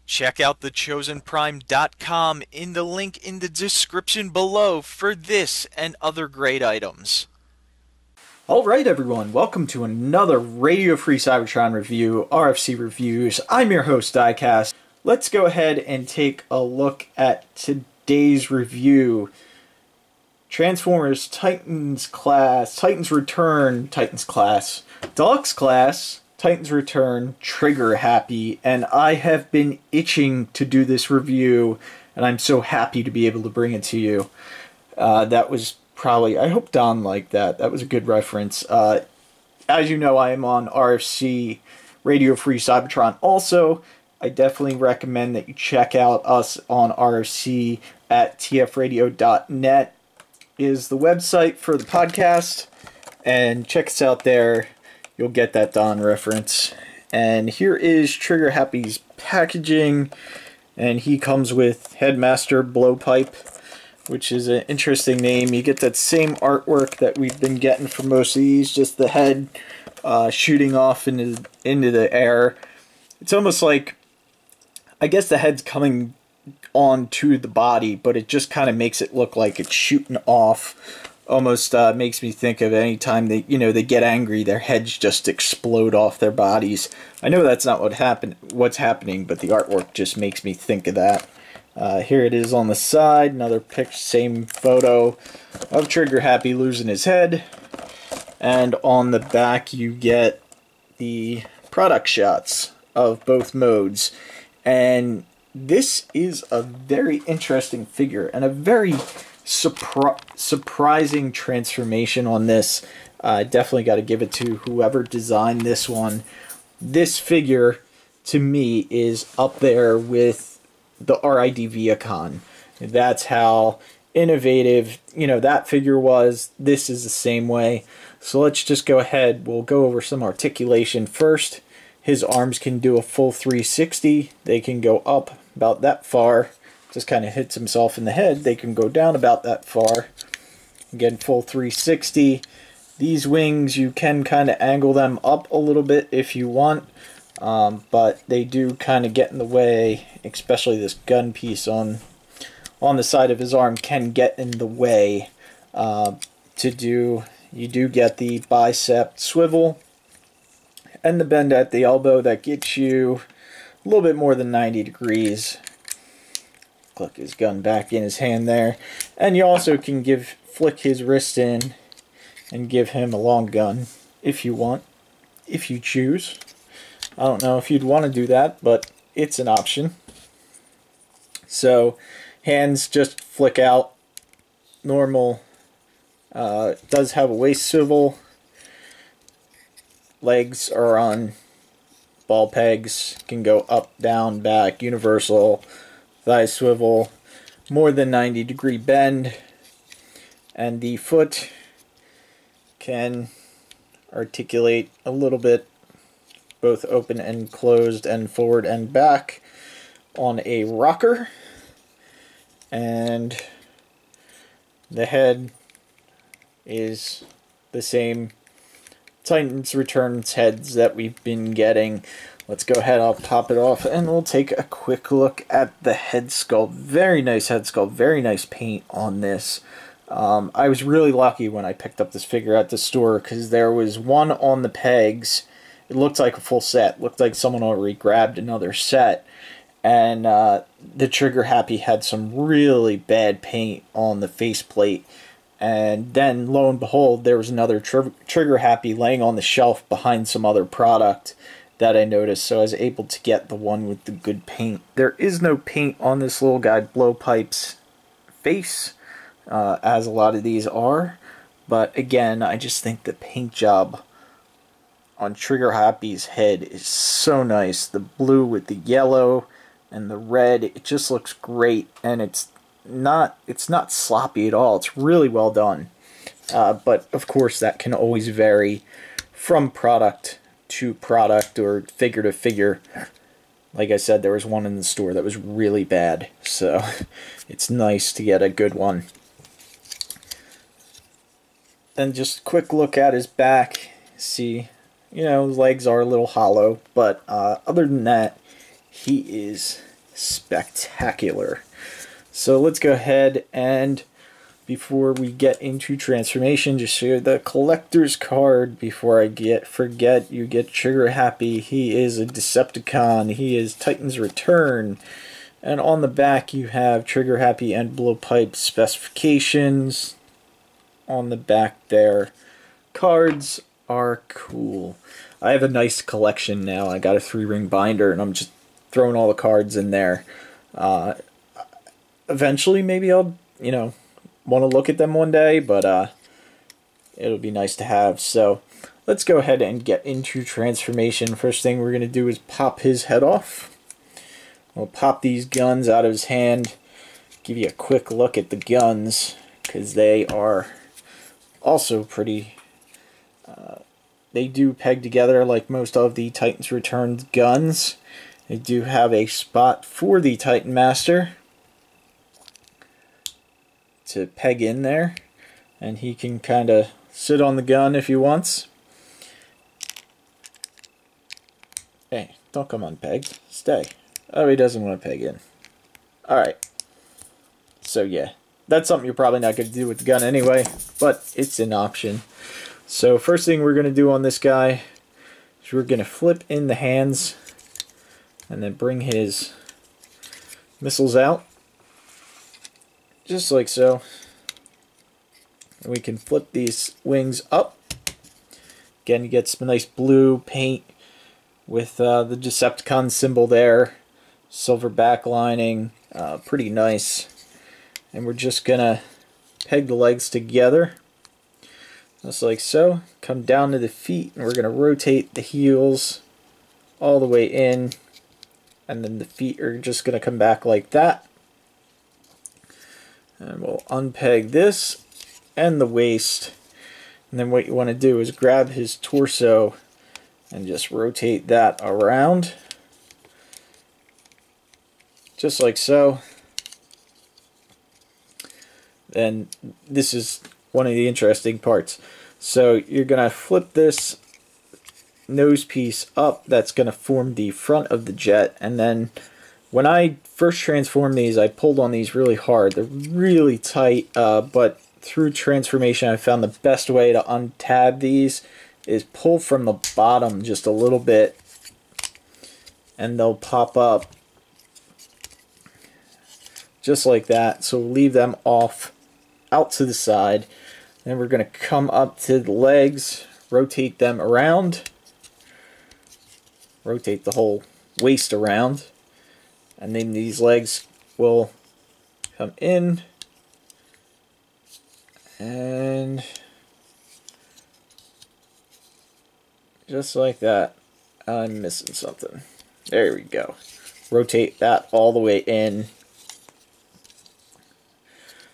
Check out thechosenprime.com in the link in the description below for this and other great items. Alright everyone, welcome to another Radio Free Cybertron review, RFC Reviews. I'm your host, Diecast. Let's go ahead and take a look at today's review. Transformers Titans Class, Titans Return, Titans Class, Deluxe Class, Titans Return, Triggerhappy, and I have been itching to do this review, and I'm so happy to be able to bring it to you. That was probably, I hope Don liked that. That was a good reference. As you know, I am on RFC, Radio Free Cybertron. Also, I definitely recommend that you check out us on RFC at tfradio.net is the website for the podcast, and check us out there. You'll get that Don reference. And here is Triggerhappy's packaging, and he comes with Headmaster Blowpipe, which is an interesting name. You get that same artwork that we've been getting for most of these, just the head shooting off into the air. It's almost like, I guess the head's coming onto the body, but it just kind of makes it look like it's shooting off. Almost makes me think of any time they get angry, their heads just explode off their bodies. I know that's not what's happening, but the artwork just makes me think of that. Here it is on the side, another picture, same photo of Triggerhappy losing his head. And on the back you get the product shots of both modes. And this is a very interesting figure and a very surprising transformation on this. Definitely got to give it to whoever designed this one. This figure, to me, is up there with the RID Viacon. That's how innovative, that figure was. This is the same way. So let's just go ahead. We'll go over some articulation first. His arms can do a full 360. They can go up about that far. Just kind of hits himself in the head. They can go down about that far. Again, full 360. These wings, you can kind of angle them up a little bit if you want. But they do kind of get in the way, especially this gun piece on the side of his arm can get in the way. You do get the bicep swivel and the bend at the elbow that gets you a little bit more than 90 degrees. Click his gun back in his hand there. And you also can flick his wrist in and give him a long gun if you want, if you choose. I don't know if you'd want to do that, but it's an option. So hands just flick out normal. Does have a waist swivel. Legs are on ball pegs, can go up, down, back, universal. Thigh swivel, more than 90 degree bend, and the foot can articulate a little bit, both open and closed and forward and back on a rocker. And the head is the same Titans Returns heads that we've been getting. Let's go ahead, I'll pop it off, and we'll take a quick look at the head sculpt. Very nice head sculpt, very nice paint on this. I was really lucky when I picked up this figure at the store, because there was one on the pegs. It looked like a full set. Looked like someone already grabbed another set. And the Triggerhappy had some really bad paint on the faceplate. And then, lo and behold, there was another Triggerhappy laying on the shelf behind some other product that I noticed, so I was able to get the one with the good paint. There is no paint on this little guy Blowpipe's face, as a lot of these are, but again, I just think the paint job on Triggerhappy's head is so nice. The blue with the yellow and the red, it just looks great, and it's not sloppy at all. It's really well done. But of course that can always vary from product to product or figure to figure. Like I said, there was one in the store that was really bad, so it's nice to get a good one. Then just a quick look at his back. See, you know, his legs are a little hollow, but other than that, he is spectacular. So let's go ahead and, before we get into transformation, just show the collector's card before I forget. You get Triggerhappy. He is a Decepticon. He is Titan's Return. And on the back you have Triggerhappy and Blowpipe specifications on the back there. Cards are cool. I have a nice collection now. I got a 3-ring binder and I'm just throwing all the cards in there. Eventually maybe I'll, want to look at them one day, but it'll be nice to have. So let's go ahead and get into transformation. First thing we're going to do is pop his head off. We'll pop these guns out of his hand, give you a quick look at the guns, because they are also pretty, they do peg together like most of the Titan's Return guns. They do have a spot for the Titan Master to peg in there, and he can kind of sit on the gun if he wants. Hey, don't come unpegged. Stay. Oh, he doesn't want to peg in. Alright. So yeah, that's something you're probably not going to do with the gun anyway, but it's an option. So first thing we're going to do on this guy is we're going to flip in the hands and then bring his missiles out. Just like so. And we can flip these wings up. Again, you get some nice blue paint with the Decepticon symbol there. Silver backlining, pretty nice. And we're just gonna peg the legs together, just like so. Come down to the feet, and we're gonna rotate the heels all the way in, and then the feet are just gonna come back like that. And we'll unpeg this and the waist, and then what you want to do is grab his torso and just rotate that around. Just like so. Then this is one of the interesting parts. So you're going to flip this nose piece up. That's going to form the front of the jet. And then when I first transformed these, I pulled on these really hard. They're really tight, but through transformation I found the best way to untab these is pull from the bottom just a little bit, and they'll pop up. Just like that. So we'll leave them off out to the side. Then we're going to come up to the legs, rotate them around, rotate the whole waist around, and then these legs will come in and just like that. I'm missing something. There we go. Rotate that all the way in.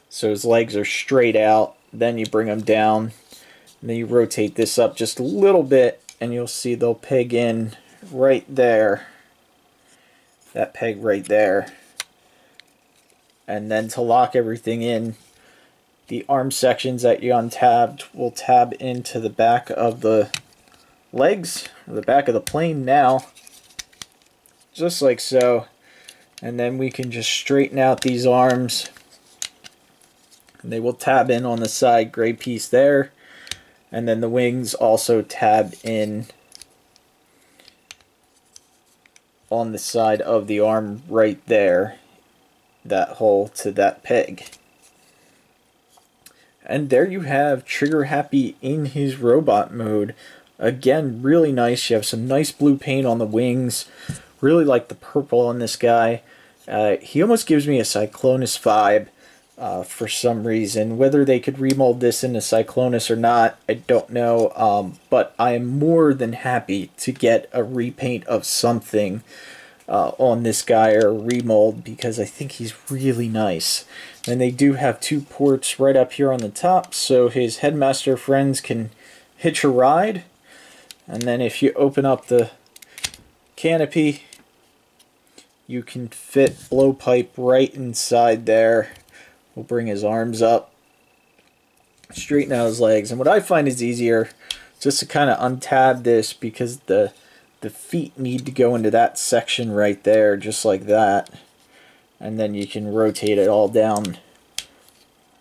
So his legs are straight out, then you bring them down, and then you rotate this up just a little bit, and you'll see they'll peg in right there. That peg right there. And then to lock everything in, the arm sections that you untabbed will tab into the back of the legs, or the back of the plane now, just like so. And then we can just straighten out these arms. And they will tab in on the side gray piece there, and then the wings also tab in on the side of the arm right there, that hole to that peg. And there you have Triggerhappy in his robot mode. Again, really nice. You have some nice blue paint on the wings. Really like the purple on this guy. He almost gives me a Cyclonus vibe. For some reason. Whether they could remold this into Cyclonus or not, I don't know, but I am more than happy to get a repaint of something on this guy, or a remold, because I think he's really nice. And they do have 2 ports right up here on the top, so his headmaster friends can hitch a ride. And then if you open up the canopy, you can fit Blowpipe right inside there. We'll bring his arms up, straighten out his legs, and what I find is easier just to kind of untab this, because the feet need to go into that section right there, just like that. and then you can rotate it all down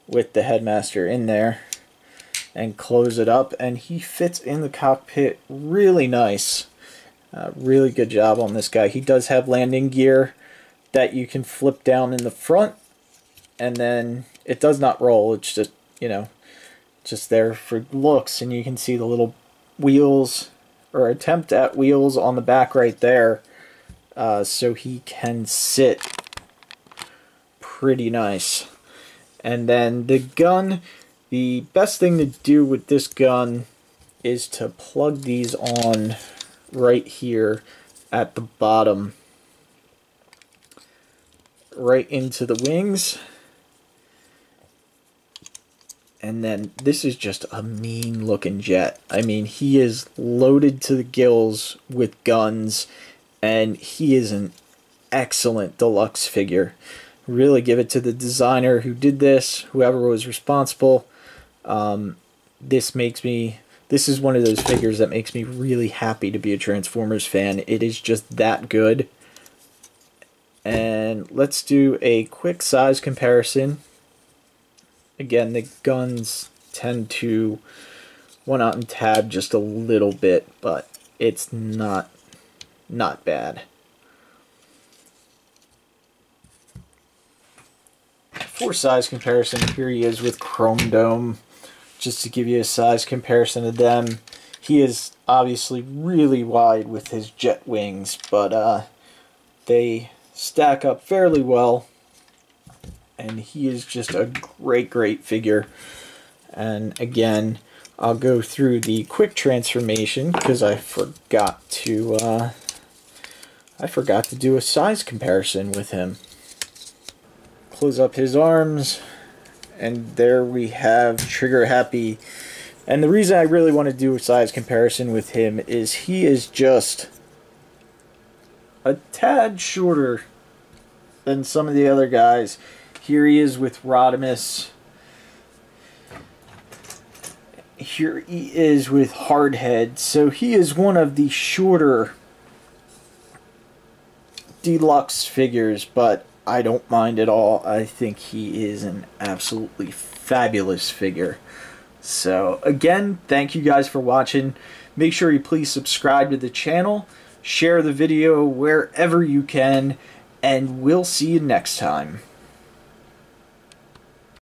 with the headmaster in there and close it up, and he fits in the cockpit really nice. Really good job on this guy. He does have landing gear that you can flip down in the front, and then it does not roll. It's just, you know, just there for looks, and you can see the little wheels, or attempt at wheels on the back right there, so he can sit pretty nice. And then the gun, the best thing to do with this gun is to plug these on right here at the bottom, right into the wings. And then this is just a mean looking jet. I mean, he is loaded to the gills with guns, and he is an excellent deluxe figure. Really give it to the designer who did this, whoever was responsible. This is one of those figures that makes me really happy to be a Transformers fan. It is just that good. And let's do a quick size comparison. Again, the guns tend to one out and tab just a little bit, but it's not bad. For size comparison, here he is with Chrome Dome. Just to give you a size comparison of them, he is obviously really wide with his jet wings, but they stack up fairly well. And he is just a great figure. And again, I'll go through the quick transformation because I forgot to do a size comparison with him. Close up his arms, and there we have Triggerhappy. And the reason I really want to do a size comparison with him is he is just a tad shorter than some of the other guys. Here he is with Rodimus. Here he is with Hardhead. So he is one of the shorter deluxe figures, but I don't mind at all. I think he is an absolutely fabulous figure. So again, thank you guys for watching. Make sure you please subscribe to the channel, share the video wherever you can, and we'll see you next time.